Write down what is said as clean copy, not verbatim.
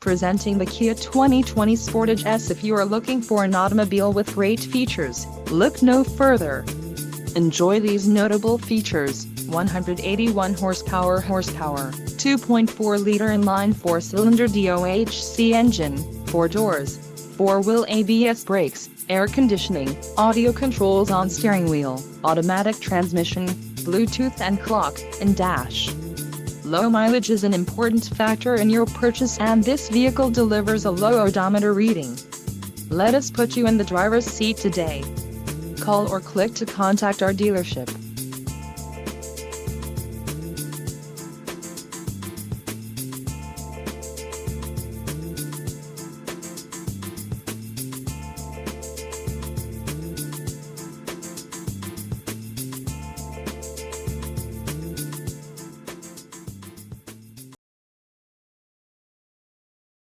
Presenting the Kia 2020 Sportage S. If you are looking for an automobile with great features, look no further. Enjoy these notable features: 181 horsepower, 2.4-liter inline 4-cylinder DOHC engine, 4 doors, 4-wheel ABS brakes, air conditioning, audio controls on steering wheel, automatic transmission, Bluetooth and clock, and dash. Low mileage is an important factor in your purchase, and this vehicle delivers a low odometer reading. Let us put you in the driver's seat today. Call or click to contact our dealership.